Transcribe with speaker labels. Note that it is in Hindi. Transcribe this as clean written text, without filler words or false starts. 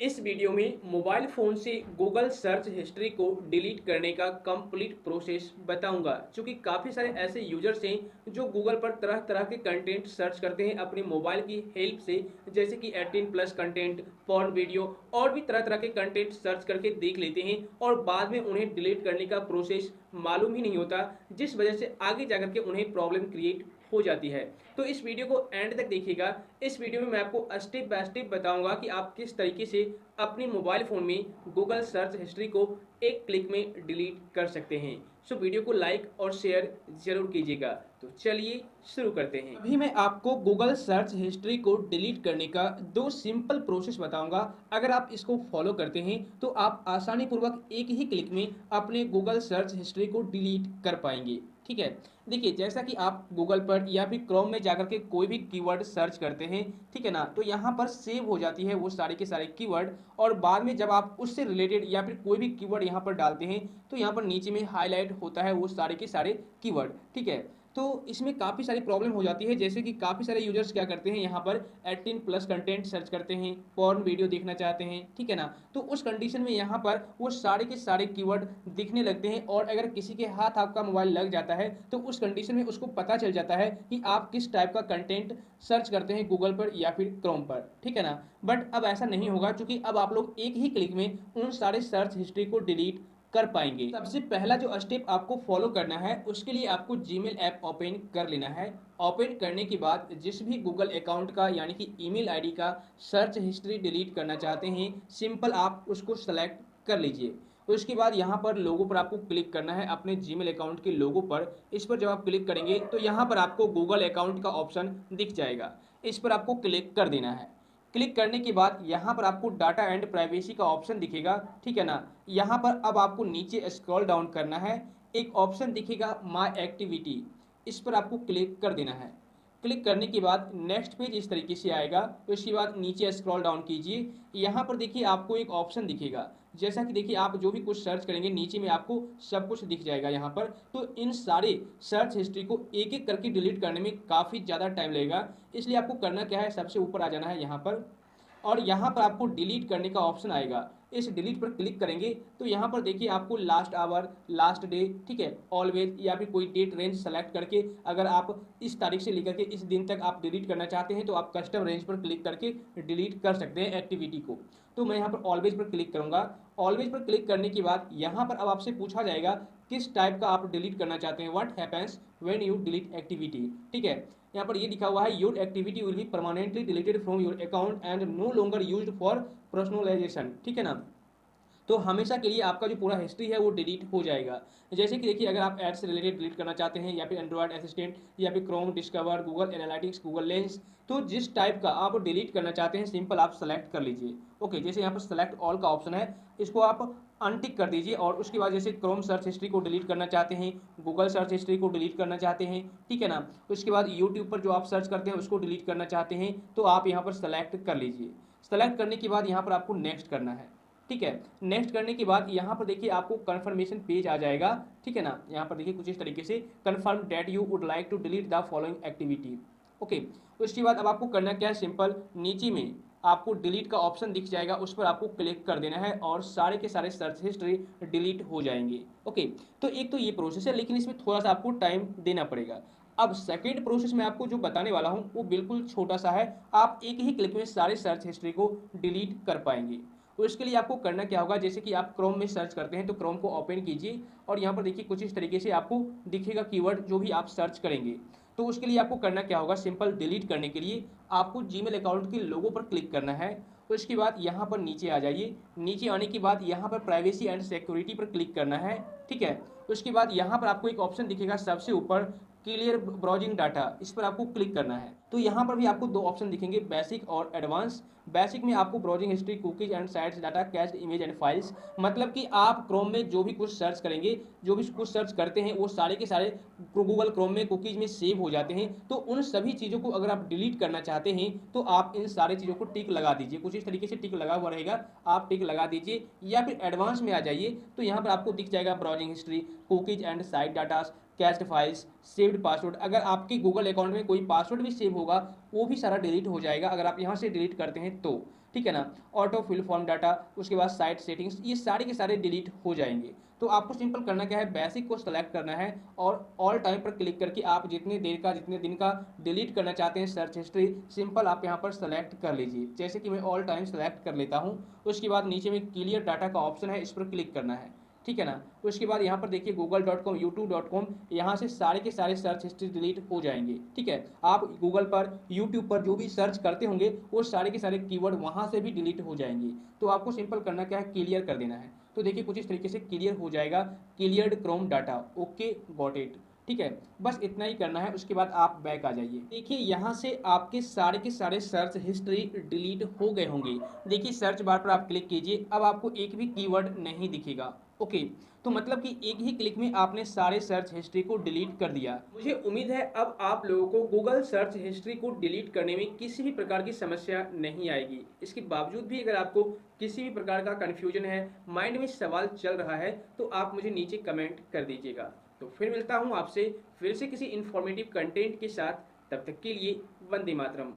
Speaker 1: इस वीडियो में मोबाइल फ़ोन से गूगल सर्च हिस्ट्री को डिलीट करने का कंप्लीट प्रोसेस बताऊंगा। क्योंकि काफ़ी सारे ऐसे यूजर्स हैं जो गूगल पर तरह तरह के कंटेंट सर्च करते हैं अपने मोबाइल की हेल्प से, जैसे कि 18 प्लस कंटेंट, पॉर्न वीडियो और भी तरह तरह के कंटेंट सर्च करके देख लेते हैं और बाद में उन्हें डिलीट करने का प्रोसेस मालूम ही नहीं होता, जिस वजह से आगे जाकर के उन्हें प्रॉब्लम क्रिएट हो जाती है। तो इस वीडियो को एंड तक देखिएगा। इस वीडियो में मैं आपको स्टेप बाय स्टेप बताऊंगा कि आप किस तरीके से अपने मोबाइल फ़ोन में गूगल सर्च हिस्ट्री को एक क्लिक में डिलीट कर सकते हैं। सो वीडियो को लाइक और शेयर ज़रूर कीजिएगा। तो चलिए शुरू करते हैं। अभी मैं आपको गूगल सर्च हिस्ट्री को डिलीट करने का दो सिंपल प्रोसेस बताऊंगा। अगर आप इसको फॉलो करते हैं तो आप आसानी पूर्वक एक ही क्लिक में अपने गूगल सर्च हिस्ट्री को डिलीट कर पाएंगे। ठीक है, देखिए जैसा कि आप गूगल पर या फिर क्रोम में जाकर के कोई भी कीवर्ड सर्च करते हैं, ठीक है ना, तो यहाँ पर सेव हो जाती है वो सारे के सारे कीवर्ड। और बाद में जब आप उससे रिलेटेड या फिर कोई भी कीवर्ड यहाँ पर डालते हैं तो यहाँ पर नीचे में हाईलाइट होता है वो सारे के सारे कीवर्ड। ठीक है, तो इसमें काफ़ी सारी प्रॉब्लम हो जाती है, जैसे कि काफ़ी सारे यूजर्स क्या करते हैं, यहाँ पर 18 प्लस कंटेंट सर्च करते हैं, पॉर्न वीडियो देखना चाहते हैं, ठीक है ना, तो उस कंडीशन में यहाँ पर वो सारे के सारे कीवर्ड दिखने लगते हैं। और अगर किसी के हाथ आपका मोबाइल लग जाता है तो उस कंडीशन में उसको पता चल जाता है कि आप किस टाइप का कंटेंट सर्च करते हैं गूगल पर या फिर क्रोम पर, ठीक है ना। बट अब ऐसा नहीं होगा, क्योंकि अब आप लोग एक ही क्लिक में उन सारे सर्च हिस्ट्री को डिलीट कर पाएंगे। सबसे पहला जो स्टेप आपको फॉलो करना है, उसके लिए आपको जीमेल ऐप ओपन कर लेना है। ओपन करने के बाद जिस भी गूगल अकाउंट का यानी कि ईमेल आईडी का सर्च हिस्ट्री डिलीट करना चाहते हैं, सिंपल आप उसको सेलेक्ट कर लीजिए। उसके बाद यहाँ पर लोगो पर आपको क्लिक करना है, अपने जीमेल अकाउंट के लोगो पर। इस पर जब आप क्लिक करेंगे तो यहाँ पर आपको गूगल अकाउंट का ऑप्शन दिख जाएगा, इस पर आपको क्लिक कर देना है। क्लिक करने के बाद यहाँ पर आपको डाटा एंड प्राइवेसी का ऑप्शन दिखेगा, ठीक है ना। यहाँ पर अब आपको नीचे स्क्रॉल डाउन करना है, एक ऑप्शन दिखेगा माय एक्टिविटी, इस पर आपको क्लिक कर देना है। क्लिक करने के बाद नेक्स्ट पेज इस तरीके से आएगा। तो इसके बाद नीचे स्क्रॉल डाउन कीजिए, यहाँ पर देखिए आपको एक ऑप्शन दिखेगा, जैसा कि देखिए आप जो भी कुछ सर्च करेंगे नीचे में आपको सब कुछ दिख जाएगा यहाँ पर। तो इन सारे सर्च हिस्ट्री को एक एक करके डिलीट करने में काफ़ी ज़्यादा टाइम लगेगा, इसलिए आपको करना क्या है, सबसे ऊपर आ जाना है यहाँ पर और यहाँ पर आपको डिलीट करने का ऑप्शन आएगा। इस डिलीट पर क्लिक करेंगे तो यहाँ पर देखिए आपको लास्ट आवर, लास्ट डे, ठीक है, ऑलवेज या फिर कोई डेट रेंज सेलेक्ट करके, अगर आप इस तारीख से लेकर के इस दिन तक आप डिलीट करना चाहते हैं तो आप कस्टम रेंज पर क्लिक करके डिलीट कर सकते हैं एक्टिविटी को। तो मैं यहाँ पर ऑलवेज पर क्लिक करूँगा। ऑलवेज पर क्लिक करने के बाद यहाँ पर अब आपसे पूछा जाएगा किस टाइप का आप डिलीट करना चाहते हैं, what happens when you delete activity. ठीक है, यहाँ पर ये लिखा हुआ है your activity will be permanently deleted from your account and no longer used for personalisation, ठीक है ना। तो हमेशा के लिए आपका जो पूरा हिस्ट्री है वो डिलीट हो जाएगा। जैसे कि देखिए अगर आप ऐड से रिलेटेड डिलीट करना चाहते हैं या फिर एंड्रॉयड असिस्टेंट या फिर Chrome, discover, Google analytics, Google lens, तो जिस टाइप का आप डिलीट करना चाहते हैं सिंपल आप सेलेक्ट कर लीजिए। ओके, जैसे यहाँ पर सेलेक्ट ऑल का ऑप्शन है, इसको आप अनटिक कर दीजिए। और उसके बाद जैसे क्रोम सर्च हिस्ट्री को डिलीट करना चाहते हैं, गूगल सर्च हिस्ट्री को डिलीट करना चाहते हैं, ठीक है ना, उसके बाद यूट्यूब पर जो आप सर्च करते हैं उसको डिलीट करना चाहते हैं, तो आप यहाँ पर सेलेक्ट कर लीजिए। सेलेक्ट करने के बाद यहाँ पर आपको नेक्स्ट करना है, ठीक है। नेक्स्ट करने के बाद यहाँ पर देखिए आपको कंफर्मेशन पेज आ जाएगा, ठीक है ना। यहाँ पर देखिए कुछ इस तरीके से, confirm that you would like to delete the following activity. Okay, उसके बाद अब आपको करना क्या है, सिंपल नीचे में आपको डिलीट का ऑप्शन दिख जाएगा, उस पर आपको क्लिक कर देना है और सारे के सारे सर्च हिस्ट्री डिलीट हो जाएंगे। ओके, तो एक तो ये प्रोसेस है, लेकिन इसमें थोड़ा सा आपको टाइम देना पड़ेगा। अब सेकेंड प्रोसेस मैं आपको जो बताने वाला हूँ वो बिल्कुल छोटा सा है, आप एक ही क्लिक में सारे सर्च हिस्ट्री को डिलीट कर पाएंगे। तो इसके लिए आपको करना क्या होगा, जैसे कि आप क्रोम में सर्च करते हैं तो क्रोम को ओपन कीजिए और यहाँ पर देखिए कुछ इस तरीके से आपको दिखेगा कीवर्ड जो भी आप सर्च करेंगे। तो उसके लिए आपको करना क्या होगा, सिंपल डिलीट करने के लिए आपको जीमेल अकाउंट के लोगो पर क्लिक करना है। तो इसके बाद यहाँ पर नीचे आ जाइए, नीचे आने के बाद यहाँ पर प्राइवेसी एंड सिक्योरिटी पर क्लिक करना है, ठीक है। उसके बाद यहाँ पर आपको एक ऑप्शन दिखेगा सबसे ऊपर, क्लियर ब्राउजिंग डाटा, इस पर आपको क्लिक करना है। तो यहाँ पर भी आपको दो ऑप्शन दिखेंगे, बेसिक और एडवांस। बेसिक में आपको browsing history, cookies and sites data, cached image and files, मतलब कि आप क्रोम में जो भी कुछ सर्च करेंगे, जो भी कुछ सर्च करते हैं वो सारे के सारे गूगल क्रोम में कुकीज में सेव हो जाते हैं। तो उन सभी चीज़ों को अगर आप डिलीट करना चाहते हैं तो आप इन सारी चीज़ों को टिक लगा दीजिए, कुछ इस तरीके से टिक लगा हुआ रहेगा, आप टिक लगा दीजिए। या फिर एडवांस में आ जाइए तो यहाँ पर आपको दिख जाएगा browsing history, cookies and site data, cached files, saved password. अगर आपके गूगल अकाउंट में कोई पासवर्ड भी सेव होगा वो भी सारा डिलीट हो जाएगा अगर आप यहाँ से डिलीट करते हैं तो। ठीक है ना, ऑटो फिल फॉर्म डाटा, उसके बाद साइट सेटिंग्स, ये सारे के सारे डिलीट हो जाएंगे। तो आपको सिंपल करना क्या है, बेसिक को सेलेक्ट करना है और ऑल टाइम पर क्लिक करके आप जितने दिन का डिलीट करना चाहते हैं सर्च हिस्ट्री, सिंपल आप यहाँ पर सेलेक्ट कर लीजिए। जैसे कि मैं ऑल टाइम सेलेक्ट कर लेता हूँ। उसके बाद नीचे में क्लियर डाटा का ऑप्शन है, इस पर क्लिक करना है, ठीक है ना। उसके बाद यहाँ पर देखिए google.com, youtube.com, यहाँ से सारे के सारे सर्च हिस्ट्री डिलीट हो जाएंगे, ठीक है। आप गूगल पर, यूट्यूब पर जो भी सर्च करते होंगे वो सारे के सारे कीवर्ड वहाँ से भी डिलीट हो जाएंगे। तो आपको सिंपल करना क्या है, क्लियर कर देना है। तो देखिए कुछ इस तरीके से क्लियर हो जाएगा, cleared Chrome data, okay got it, ठीक है। बस इतना ही करना है, उसके बाद आप बैक आ जाइए। देखिए यहाँ से आपके सारे के सारे सर्च हिस्ट्री डिलीट हो गए होंगे। देखिए सर्च बार पर आप क्लिक कीजिए, अब आपको एक भी कीवर्ड नहीं दिखेगा, ओके। तो मतलब कि एक ही क्लिक में आपने सारे सर्च हिस्ट्री को डिलीट कर दिया। मुझे उम्मीद है अब आप लोगों को गूगल सर्च हिस्ट्री को डिलीट करने में किसी भी प्रकार की समस्या नहीं आएगी। इसके बावजूद भी अगर आपको किसी भी प्रकार का कन्फ्यूजन है, माइंड में सवाल चल रहा है, तो आप मुझे नीचे कमेंट कर दीजिएगा। तो फिर मिलता हूँ आपसे फिर से किसी इंफॉर्मेटिव कंटेंट के साथ। तब तक के लिए वंदे मातरम।